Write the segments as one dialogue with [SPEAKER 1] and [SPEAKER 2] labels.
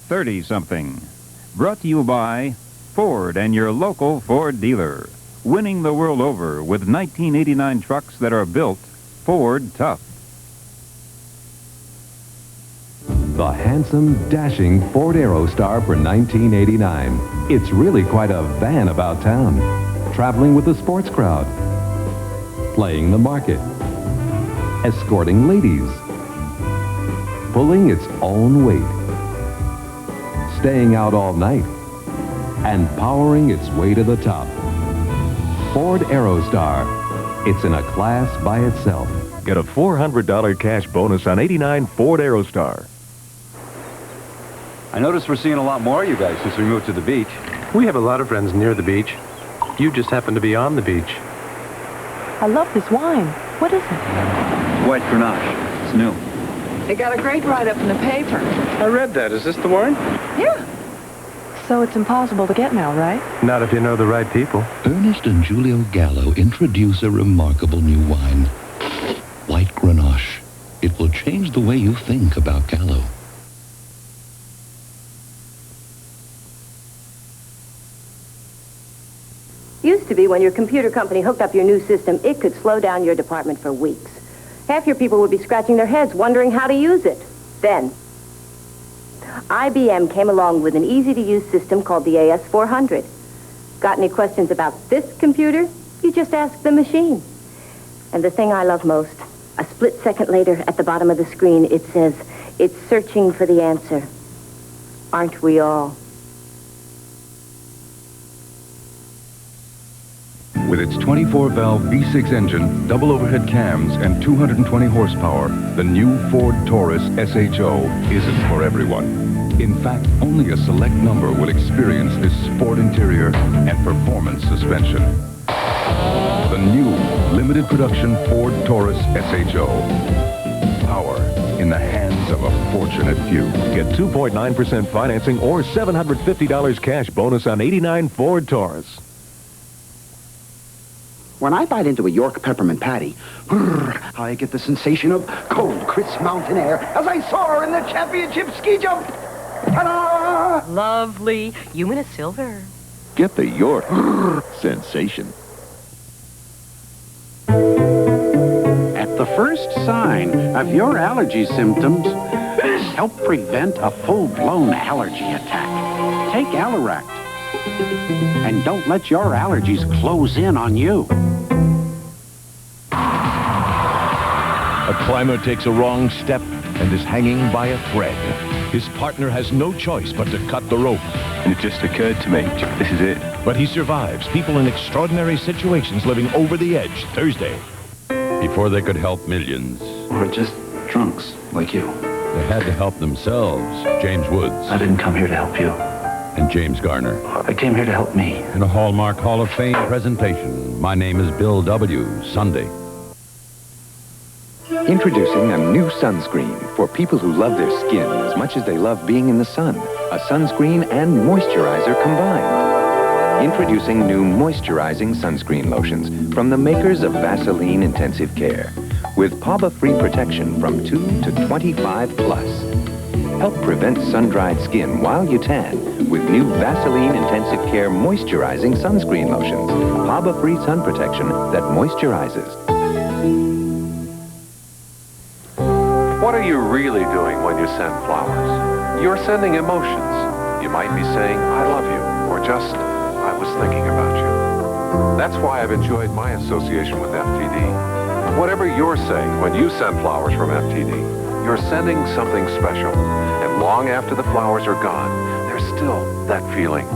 [SPEAKER 1] 30-something. Brought to you by Ford and your local Ford dealer. Winning the world over with 1989 trucks that are built Ford tough.
[SPEAKER 2] The handsome, dashing Ford Aerostar for 1989. It's really quite a van about town. Traveling with the sports crowd. Playing the market. Escorting ladies. Pulling its own weight. Staying out all night. And powering its way to the top. Ford Aerostar. It's in a class by itself.
[SPEAKER 3] Get a $400 cash bonus on 89 Ford Aerostar.
[SPEAKER 4] I notice we're seeing a lot more of you guys since we moved to the beach.
[SPEAKER 5] We have a lot of friends near the beach. You just happen to be on the beach.
[SPEAKER 6] I love this wine. What is it?
[SPEAKER 4] White Grenache. It's new.
[SPEAKER 6] It got a great write-up in the paper.
[SPEAKER 5] I read that. Is this the wine?
[SPEAKER 6] Yeah. So it's impossible to get now, right?
[SPEAKER 5] Not if you know the right people.
[SPEAKER 7] Ernest and Julio Gallo introduce a remarkable new wine. White Grenache. It will change the way you think about Gallo.
[SPEAKER 8] Used to be when your computer company hooked up your new system, it could slow down your department for weeks. Half your people would be scratching their heads wondering how to use it. Then, IBM came along with an easy-to-use system called the AS400. Got any questions about this computer? You just ask the machine. And the thing I love most, a split second later at the bottom of the screen, it says, it's searching for the answer. Aren't we all?
[SPEAKER 9] With its 24-valve V6 engine, double overhead cams, and 220 horsepower, the new Ford Taurus SHO isn't for everyone. In fact, only a select number will experience this sport interior and performance suspension. The new limited production Ford Taurus SHO. Power in the hands of a fortunate few.
[SPEAKER 3] Get 2.9% financing or $750 cash bonus on 89 Ford Taurus.
[SPEAKER 10] When I bite into a York Peppermint Pattie, I get the sensation of cold, crisp mountain air as I soar in the championship ski jump. Ta-da!
[SPEAKER 6] Lovely. You in a silver.
[SPEAKER 11] Get the York sensation.
[SPEAKER 12] At the first sign of your allergy symptoms, help prevent a full-blown allergy attack. Take AllerAct. And don't let your allergies close in on you.
[SPEAKER 13] A climber takes a wrong step and is hanging by a thread. His partner has no choice but to cut the rope.
[SPEAKER 14] It just occurred to me, this is it.
[SPEAKER 13] But he survives. People in extraordinary situations living over the edge, Thursday.
[SPEAKER 15] Before they could help millions.
[SPEAKER 16] We're just drunks, like you.
[SPEAKER 15] They had to help themselves. James Woods.
[SPEAKER 16] I didn't come here to help you.
[SPEAKER 15] And James Garner.
[SPEAKER 16] I came here to help me.
[SPEAKER 15] In a Hallmark Hall of Fame presentation, My Name is Bill W., Sunday.
[SPEAKER 17] Introducing a new sunscreen for people who love their skin as much as they love being in the sun. A sunscreen and moisturizer combined. Introducing new moisturizing sunscreen lotions from the makers of Vaseline Intensive Care. With PABA-free protection from 2 to 25 plus. Help prevent sun-dried skin while you tan with new Vaseline Intensive Care Moisturizing Sunscreen Lotions. PABA-free sun protection that moisturizes.
[SPEAKER 18] What are you really doing when you send flowers? You're sending emotions. You might be saying, I love you, or just, I was thinking about you. That's why I've enjoyed my association with FTD. Whatever you're saying when you send flowers from FTD, you're sending something special. And long after the flowers are gone, there's still that feeling.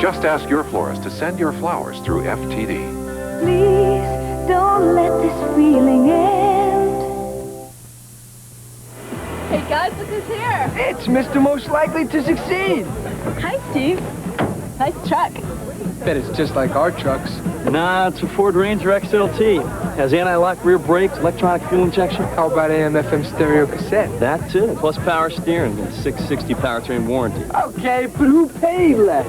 [SPEAKER 18] Just ask your florist to send your flowers through FTD.
[SPEAKER 19] Please don't let this feeling end.
[SPEAKER 20] Hey guys, look who's here.
[SPEAKER 6] It's Mr. Most Likely to Succeed.
[SPEAKER 20] Hi, Steve. Nice truck.
[SPEAKER 6] Bet it's just like our trucks.
[SPEAKER 4] Nah, it's a Ford Ranger XLT. Has anti-lock rear brakes, electronic fuel injection.
[SPEAKER 6] How about AM/FM stereo cassette?
[SPEAKER 4] That too, plus power steering and 660 powertrain warranty.
[SPEAKER 6] Okay, but who paid less?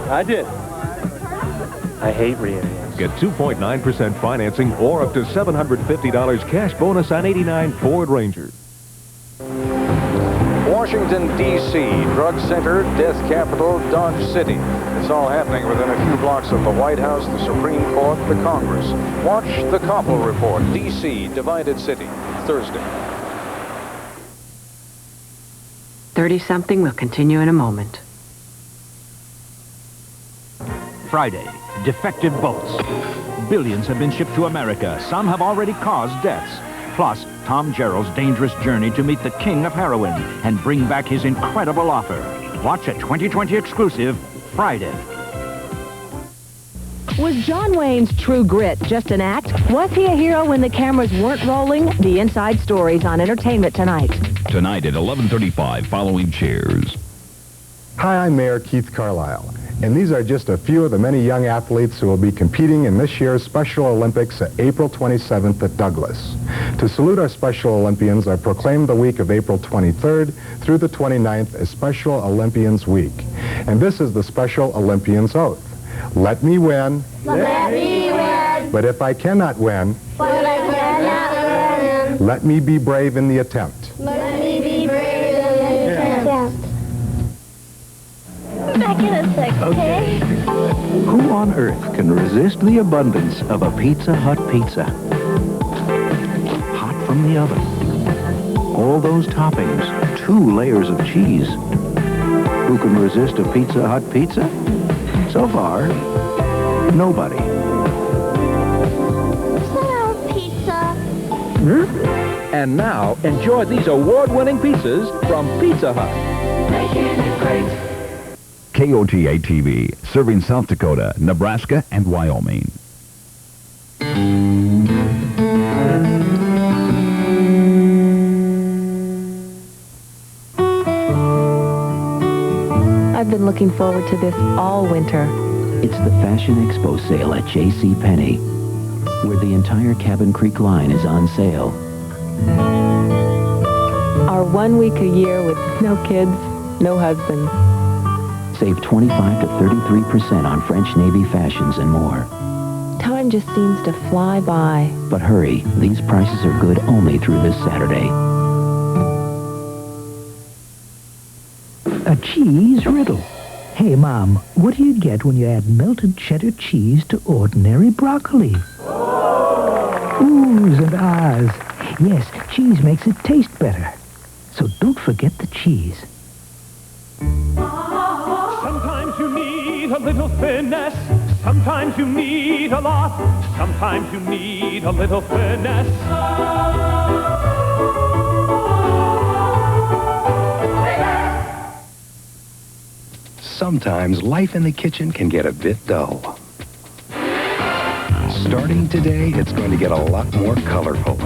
[SPEAKER 4] I did. I hate rear.
[SPEAKER 3] Get 2.9% financing or up to $750 cash bonus on 89 Ford Ranger.
[SPEAKER 21] Washington, D.C., drug center, death capital, Dodge City. It's all happening within a few blocks of the White House, the Supreme Court, the Congress. Watch the Koppel Report, D.C., Divided City, Thursday.
[SPEAKER 22] 30-something will continue in a moment.
[SPEAKER 23] Friday, defective boats. Billions have been shipped to America. Some have already caused deaths. Plus, Tom Gerald's dangerous journey to meet the king of heroin and bring back his incredible offer. Watch a 2020 exclusive Friday.
[SPEAKER 6] Was John Wayne's True Grit just an act? Was he a hero when the cameras weren't rolling? The inside stories on Entertainment Tonight.
[SPEAKER 13] Tonight at 11:35 following Cheers.
[SPEAKER 24] Hi, I'm Mayor Keith Carlisle, and these are just a few of the many young athletes who will be competing in this year's Special Olympics at April 27th at Douglas. To salute our Special Olympians, I proclaim the week of April 23rd through the 29th as Special Olympians Week. And this is the Special Olympians Oath. Let me win.
[SPEAKER 19] Let me win.
[SPEAKER 24] But if I cannot win,
[SPEAKER 19] But I cannot win.
[SPEAKER 24] let me be brave in the attempt.
[SPEAKER 19] Let me be brave in the attempt. Back in a sec, okay?
[SPEAKER 25] Who on earth can resist the abundance of a Pizza Hut pizza? Hot from the oven. All those toppings, 2 layers of cheese. Who can resist a Pizza Hut pizza? So far, nobody.
[SPEAKER 19] Hello, pizza.
[SPEAKER 26] And now, enjoy these award-winning pizzas from Pizza Hut.
[SPEAKER 19] Making it great.
[SPEAKER 13] KOTA-TV, serving South Dakota, Nebraska, and Wyoming.
[SPEAKER 6] I've been looking forward to this all winter.
[SPEAKER 27] It's the Fashion Expo sale at JCPenney, where the entire Cabin Creek line is on sale.
[SPEAKER 6] Our 1 week a year with no kids, no husband.
[SPEAKER 27] Save 25 to 33% on French Navy fashions and more.
[SPEAKER 6] Time just seems to fly by.
[SPEAKER 27] But hurry, these prices are good only through this Saturday.
[SPEAKER 28] A cheese riddle. Hey, Mom, what do you get when you add melted cheddar cheese to ordinary broccoli? Oohs and ahs. Yes, cheese makes it taste better. So don't forget the cheese.
[SPEAKER 29] Sometimes you need a little finesse. Sometimes you need a lot. Sometimes you need a little finesse.
[SPEAKER 17] Sometimes life in the kitchen can get a bit dull. Starting today, it's going to get a lot more colorful.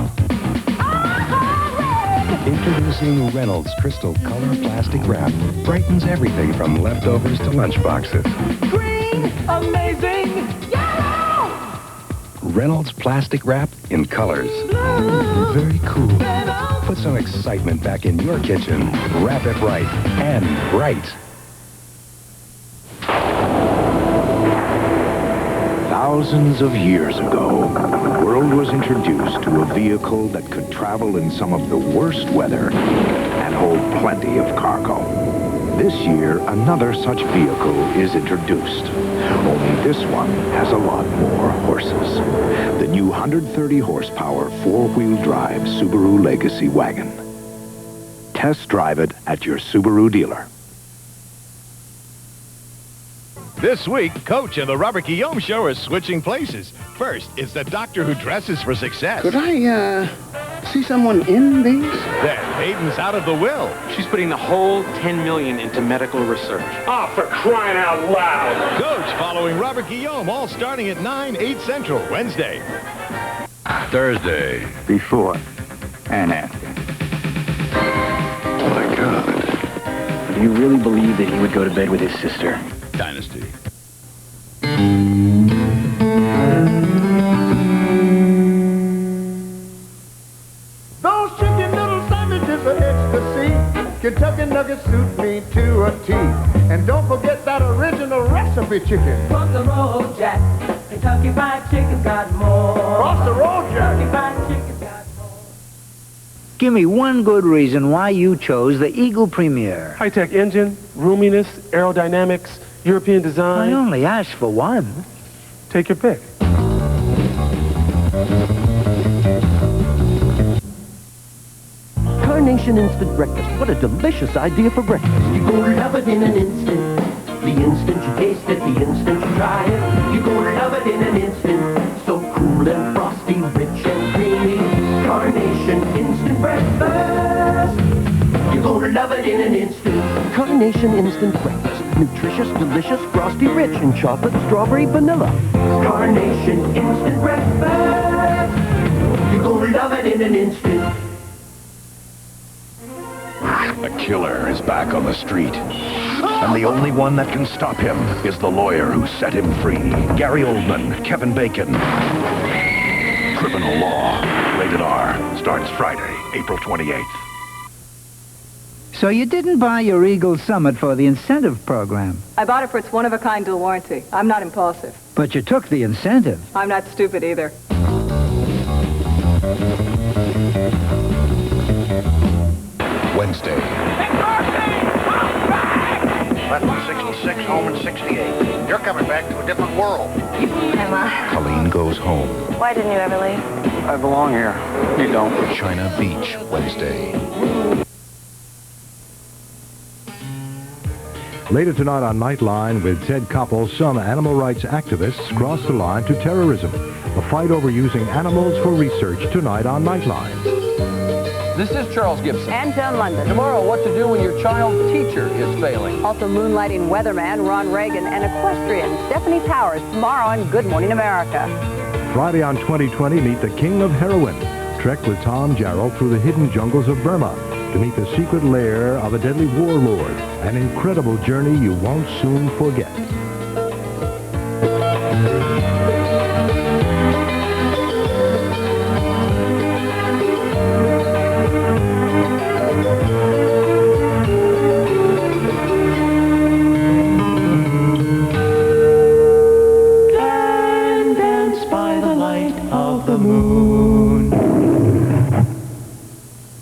[SPEAKER 17] Introducing Reynolds Crystal Color Plastic Wrap. Brightens everything from leftovers to lunchboxes.
[SPEAKER 29] Green, amazing, yellow!
[SPEAKER 17] Reynolds Plastic Wrap in colors. Very cool. Put some excitement back in your kitchen. Wrap it right and bright.
[SPEAKER 25] Thousands of years ago, the world was introduced to a vehicle that could travel in some of the worst weather and hold plenty of cargo. This year, another such vehicle is introduced. Only this one has a lot more horses. The new 130 horsepower four-wheel drive Subaru Legacy wagon. Test drive it at your Subaru dealer.
[SPEAKER 13] This week, Coach and the Robert Guillaume Show are switching places. First, it's the doctor who dresses for success.
[SPEAKER 10] Could I, see someone in these?
[SPEAKER 13] Then, Hayden's out of the will.
[SPEAKER 5] She's putting the whole $10 million into medical research.
[SPEAKER 13] Ah, for crying out loud! Coach following Robert Guillaume, all starting at 9, 8 Central, Wednesday.
[SPEAKER 11] Thursday.
[SPEAKER 16] Before and after.
[SPEAKER 11] Oh, my God.
[SPEAKER 16] Do you really believe that he would go to bed with his sister?
[SPEAKER 11] Dynasty.
[SPEAKER 29] Those chicken little sandwiches are ecstasy. Kentucky nuggets suit me to a T. And don't forget that original recipe chicken.
[SPEAKER 30] Cross the road, Jack. Kentucky Fried Chicken's got more.
[SPEAKER 29] Cross the road, Jack.
[SPEAKER 30] Kentucky Fried Chicken's got more.
[SPEAKER 1] Give me one good reason why you chose the Eagle Premier.
[SPEAKER 2] High-tech engine, roominess, aerodynamics, European design.
[SPEAKER 1] I only asked for one.
[SPEAKER 2] Take your pick.
[SPEAKER 7] Carnation Instant Breakfast. What a delicious idea for breakfast.
[SPEAKER 30] You're gonna love it in an instant. The instant you taste it, the instant you try it. You're gonna love it in an instant. So cool and frosty, rich and creamy. Carnation Instant Breakfast. You're gonna love it in an instant.
[SPEAKER 7] Carnation Instant Breakfast. Nutritious, delicious, frosty, rich in chocolate, strawberry, vanilla.
[SPEAKER 30] Carnation Instant Breakfast. You're gonna love it in an instant.
[SPEAKER 11] The killer is back on the street. And the only one that can stop him is the lawyer who set him free. Gary Oldman, Kevin Bacon. Criminal Law. Rated R. Starts Friday, April 28th.
[SPEAKER 1] So you didn't buy your Eagle Summit for the incentive program,
[SPEAKER 8] I bought it for its one-of-a-kind dual warranty. I'm not impulsive.
[SPEAKER 1] but you took the incentive.
[SPEAKER 8] I'm not stupid either.
[SPEAKER 11] Wednesday.
[SPEAKER 9] Left in 66, home in 68. You're coming back to a different world.
[SPEAKER 19] Emma,
[SPEAKER 11] Colleen goes home.
[SPEAKER 19] why didn't you ever leave?
[SPEAKER 9] I belong here. You don't.
[SPEAKER 11] China Beach, Wednesday.
[SPEAKER 12] Later tonight on Nightline with Ted Koppel, some animal rights activists cross the line to terrorism. A fight over using animals for research tonight on Nightline.
[SPEAKER 14] This is Charles Gibson.
[SPEAKER 15] And Joan London.
[SPEAKER 14] Tomorrow, what to do when your child's teacher is failing.
[SPEAKER 15] Also moonlighting weatherman Ron Reagan and equestrian Stephanie Powers tomorrow on Good Morning America.
[SPEAKER 12] Friday on 2020, meet the King of Heroin. Trek with Tom Jarrell through the hidden jungles of Burma to meet the secret lair of a deadly warlord. An incredible journey you won't soon forget.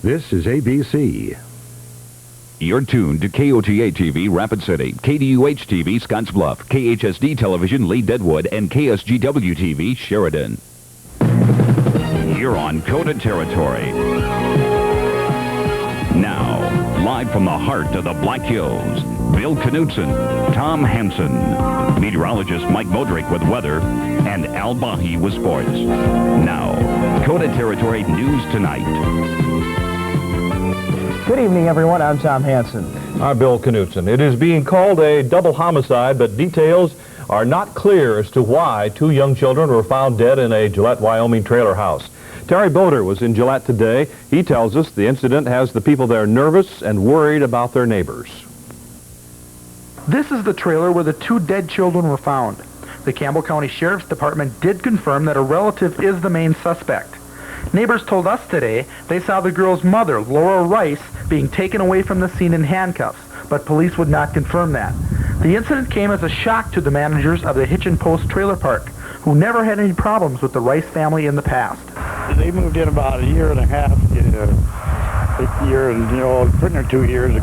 [SPEAKER 12] This is ABC.
[SPEAKER 13] You're tuned to KOTA-TV, Rapid City, KDUH-TV, Scottsbluff, KHSD Television, Lee Deadwood, and KSGW-TV, Sheridan. You're on KOTA territory. Now, live from the heart of the Black Hills, Bill Knutson, Tom Hansen, meteorologist Mike Modrick with weather, and Al Bahi with sports. Now, KOTA territory news tonight.
[SPEAKER 18] Good evening, everyone. I'm Tom Hansen. I'm Bill Knutson. It is being called a double homicide, but details are not clear as to why two young children were found dead in a Gillette, Wyoming trailer house. Terry Boder was in Gillette today. He tells us the incident has the people there nervous and worried about their neighbors.
[SPEAKER 20] This is the trailer where the two dead children were found. The Campbell County Sheriff's Department did confirm that a relative is the main suspect. Neighbors told us today they saw the girl's mother, Laura Rice, being taken away from the scene in handcuffs, but police would not confirm that. The incident came as a shock to the managers of the Hitch and Post trailer park, who never had any problems with the Rice family in the past.
[SPEAKER 31] They moved in about a year and a half, pretty near 2 years ago.